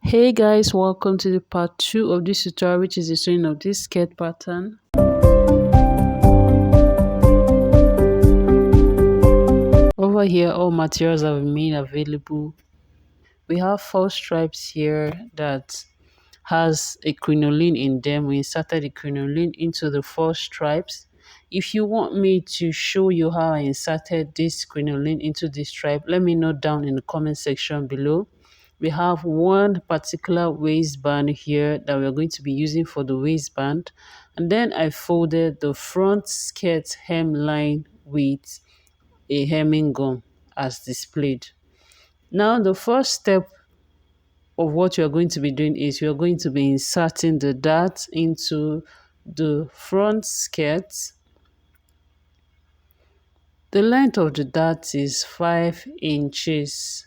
Hey guys, welcome to the part 2 of this tutorial, which is the sewing of this skirt pattern. Over here, all materials have been made available. We have 4 stripes here that has a crinoline in them. We inserted the crinoline into the 4 stripes. If you want me to show you how I inserted this crinoline into this stripe, let me know down in the comment section below. We have one particular waistband here that we're going to be using for the waistband, and then I folded the front skirt hemline with a hemming gun as displayed. Now the first step of what you're going to be doing is you're going to be inserting the dart into the front skirt. The length of the dart is 5 inches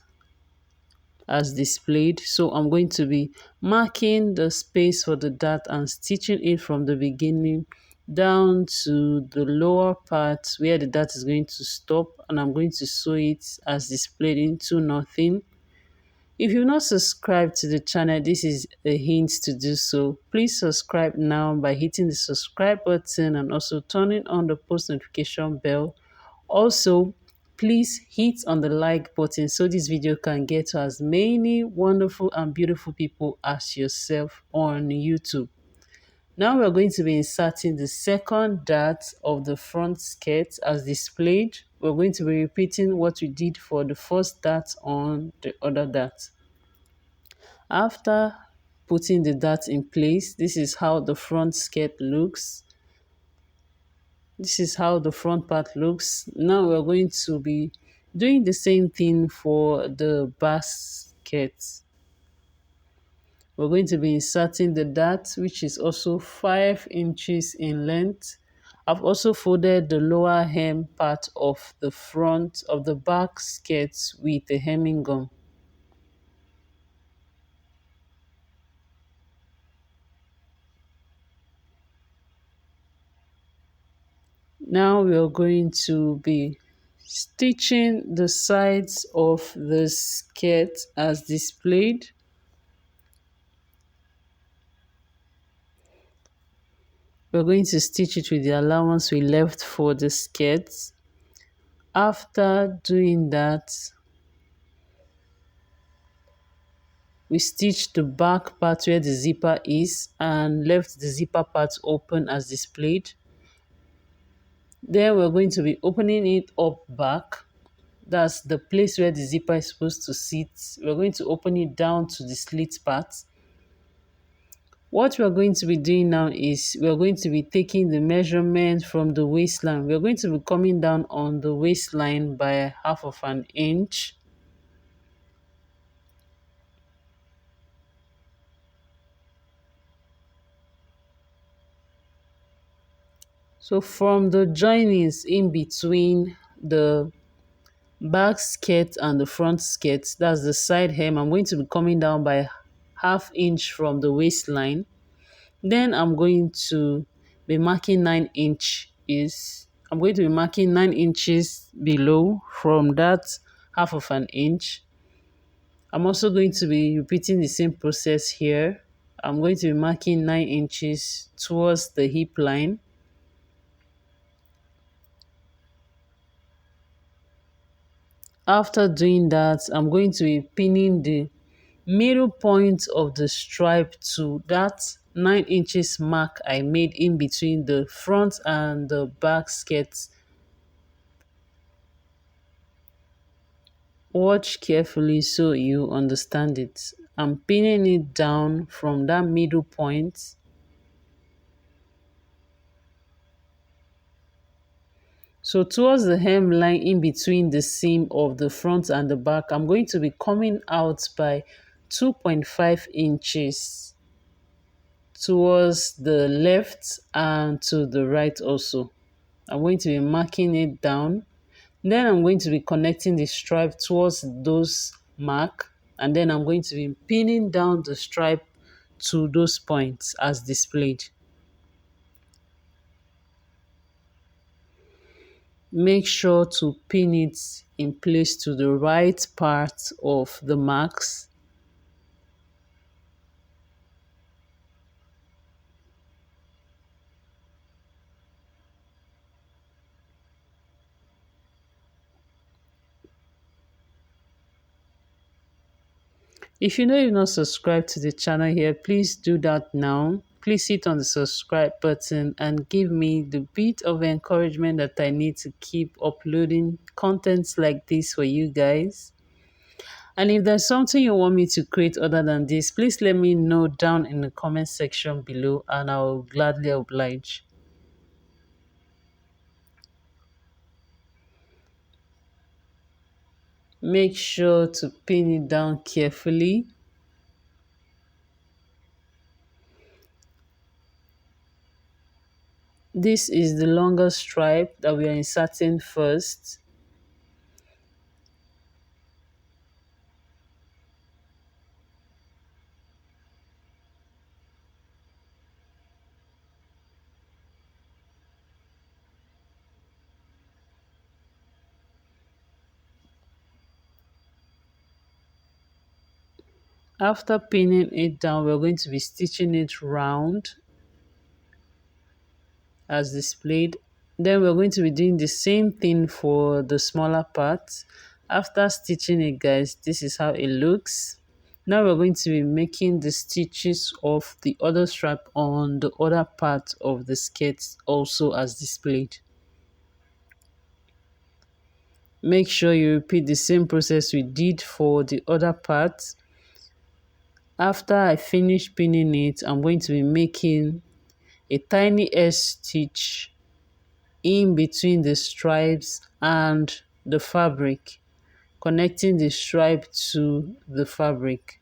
as displayed, so I'm going to be marking the space for the dart and stitching it from the beginning down to the lower part where the dart is going to stop, and I'm going to sew it as displayed into nothing. If you've not subscribed to the channel, this is a hint to do so. Please subscribe now by hitting the subscribe button and also turning on the post notification bell. Also, please hit on the like button so this video can get to as many wonderful and beautiful people as yourself on YouTube. Now we're going to be inserting the second dart of the front skirt as displayed. We're going to be repeating what we did for the first dart on the other dart. After putting the dart in place, this is how the front skirt looks. This is how the front part looks. Now we're going to be doing the same thing for the basket. We're going to be inserting the dart, which is also 5 inches in length. I've also folded the lower hem part of the front of the back skirt with a hemming gun. Now we are going to be stitching the sides of the skirt as displayed. We're going to stitch it with the allowance we left for the skirt. After doing that, we stitched the back part where the zipper is and left the zipper part open as displayed. Then we're going to be opening it up back. That's the place where the zipper is supposed to sit. We're going to open it down to the slit part. What we're going to be doing now is we're going to be taking the measurement from the waistline. We're going to be coming down on the waistline by 1/2 inch. So from the joinings in between the back skirt and the front skirt, that's the side hem, I'm going to be coming down by 1/2 inch from the waistline. Then I'm going to be marking 9 inches. I'm going to be marking 9 inches below from that 1/2 inch. I'm also going to be repeating the same process here. I'm going to be marking 9 inches towards the hip line. After doing that, I'm going to be pinning the middle point of the stripe to that 9 inches mark I made in between the front and the back skirt. Watch carefully so you understand it. I'm pinning it down from that middle point. So towards the hemline in between the seam of the front and the back, I'm going to be coming out by 2.5 inches towards the left and to the right also. I'm going to be marking it down. Then I'm going to be connecting the stripe towards those mark, and then I'm going to be pinning down the stripe to those points as displayed. Make sure to pin it in place to the right part of the marks. If you know you've not subscribed to the channel here, please do that now. Please hit on the subscribe button and give me the bit of encouragement that I need to keep uploading contents like this for you guys. And if there's something you want me to create other than this, please let me know down in the comment section below and I'll gladly oblige. Make sure to pin it down carefully. This is the longer stripe that we are inserting first. After pinning it down, we're going to be stitching it round as displayed. Then we're going to be doing the same thing for the smaller part. After stitching it, guys, this is how it looks. Now we're going to be making the stitches of the other strap on the other part of the skirt also as displayed. Make sure you repeat the same process we did for the other part. After I finish pinning it, I'm going to be making a tiny S stitch in between the stripes and the fabric, connecting the stripe to the fabric.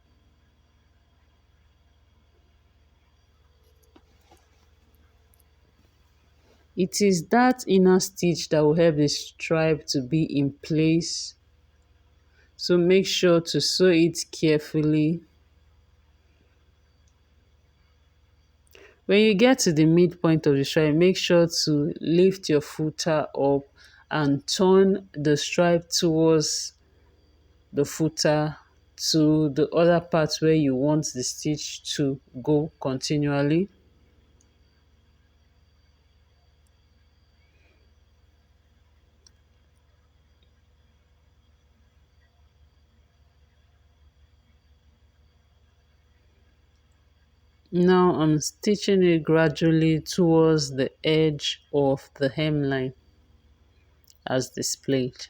It is that inner stitch that will help the stripe to be in place. So make sure to sew it carefully. When you get to the midpoint of the stripe, make sure to lift your footer up and turn the stripe towards the footer to the other part where you want the stitch to go continually. Now I'm stitching it gradually towards the edge of the hemline as displayed.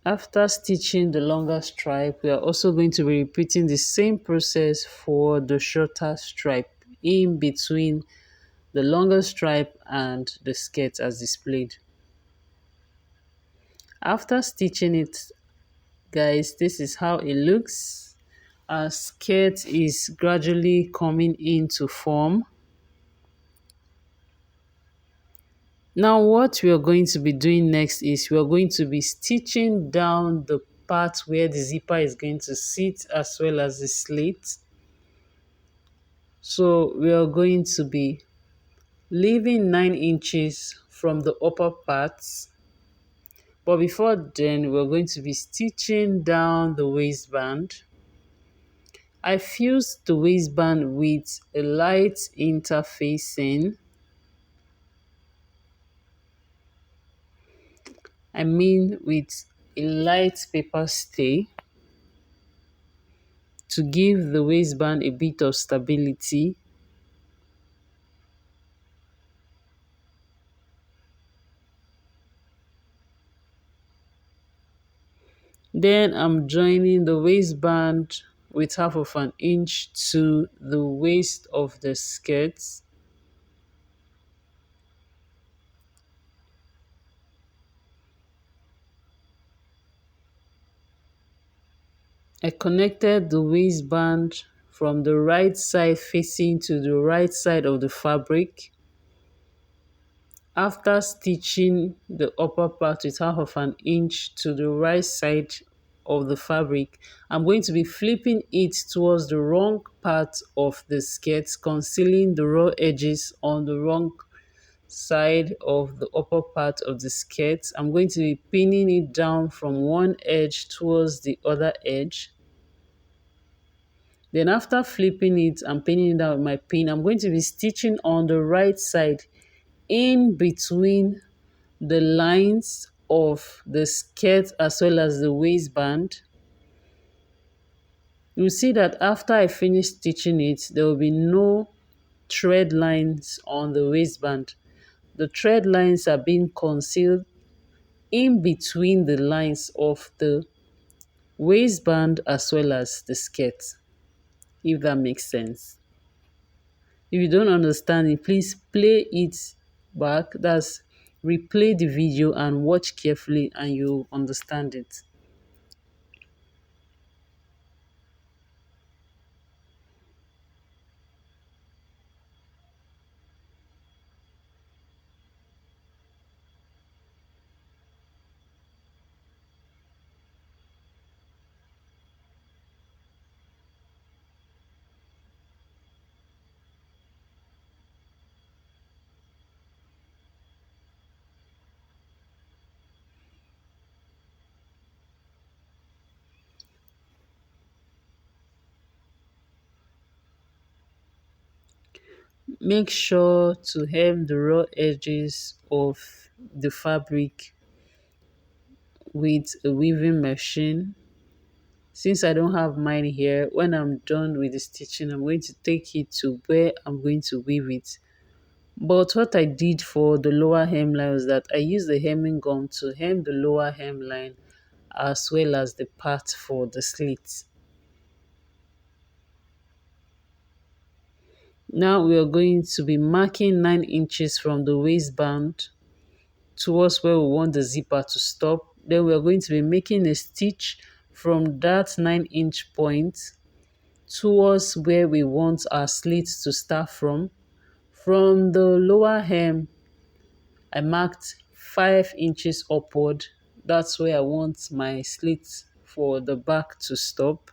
After stitching the longer stripe, we are also going to be repeating the same process for the shorter stripe in between the longer stripe and the skirt as displayed. After stitching it, guys, this is how it looks. Our skirt is gradually coming into form. Now what we are going to be doing next is we are going to be stitching down the part where the zipper is going to sit as well as the slit. So we are going to be leaving 9 inches from the upper parts. But before then, we're going to be stitching down the waistband. I fused the waistband with a light interfacing. I mean with a light paper stay to give the waistband a bit of stability. Then I'm joining the waistband with half of an inch to the waist of the skirt. I connected the waistband from the right side facing to the right side of the fabric. After stitching the upper part with half of an inch to the right side of the fabric, I'm going to be flipping it towards the wrong part of the skirt, concealing the raw edges on the wrong side of the upper part of the skirt. I'm going to be pinning it down from one edge towards the other edge. Then after flipping it and pinning it out with my pin, I'm going to be stitching on the right side in between the lines of the skirt as well as the waistband. You'll see that after I finish stitching it, there will be no thread lines on the waistband. The thread lines are being concealed in between the lines of the waistband as well as the skirt, if that makes sense. If you don't understand it, please play it back. That's replay the video and watch carefully and you'll understand it. Make sure to hem the raw edges of the fabric with a weaving machine. Since I don't have mine here, when I'm done with the stitching, I'm going to take it to where I'm going to weave it. But what I did for the lower hemline was that I used the hemming gum to hem the lower hemline as well as the part for the slit. Now we are going to be marking 9 inches from the waistband towards where we want the zipper to stop. Then we are going to be making a stitch from that 9-inch point towards where we want our slit to start from. From the lower hem, I marked 5 inches upward. That's where I want my slit for the back to stop.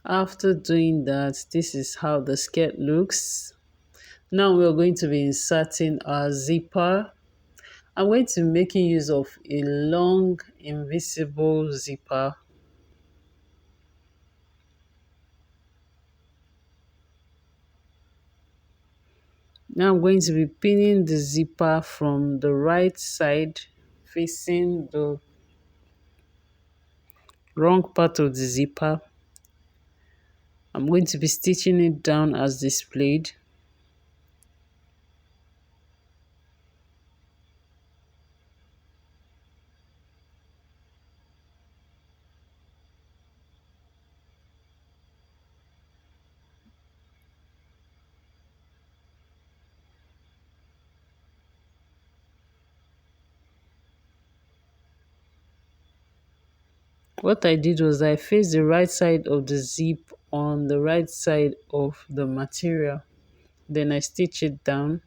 After doing that, this is how the skirt looks. Now we are going to be inserting our zipper. I'm going to be making use of a long invisible zipper. Now I'm going to be pinning the zipper from the right side facing the wrong part of the zipper. I'm going to be stitching it down as displayed. What I did was I faced the right side of the zip on the right side of the material. Then I stitch it down.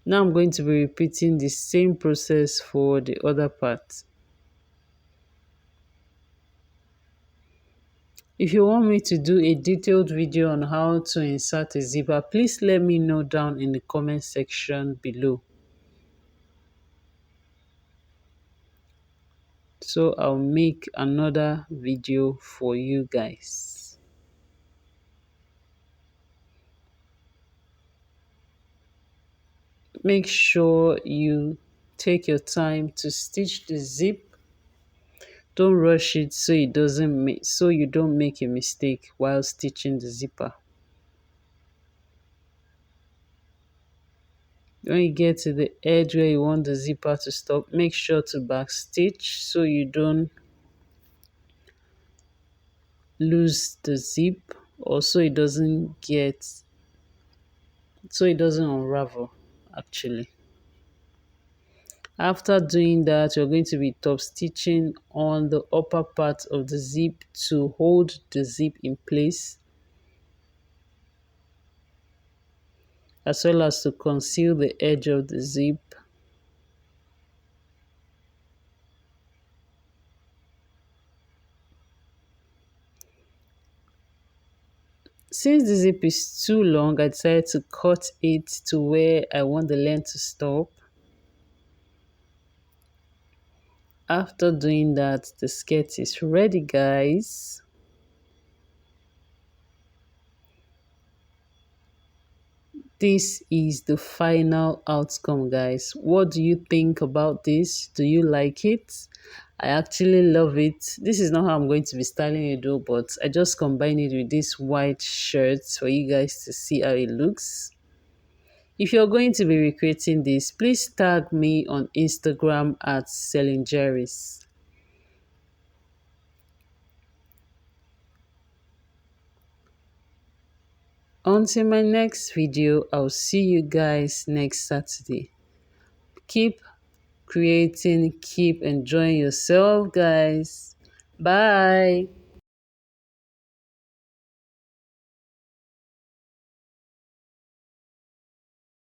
Now I'm going to be repeating the same process for the other part. If you want me to do a detailed video on how to insert a zipper, please let me know down in the comment section below. So I'll make another video for you guys. Make sure you take your time to stitch the zip. Don't rush it so you don't make a mistake while stitching the zipper. When you get to the edge where you want the zipper to stop, make sure to back stitch so you don't lose the zip, or so it doesn't unravel actually. After doing that, you're going to be top stitching on the upper part of the zip to hold the zip in place, as well as to conceal the edge of the zip. Since the zip is too long, I decided to cut it to where I want the length to stop. After doing that, the skirt is ready, guys. This is the final outcome, guys. What do you think about this? Do you like it? I actually love it. This is not how I'm going to be styling it though, but I just combine it with this white shirt for you guys to see how it looks. If you're going to be recreating this, please tag me on Instagram at Selling Jerry's. Until my next video, I'll see you guys next Saturday. Keep creating, keep enjoying yourself, guys. Bye.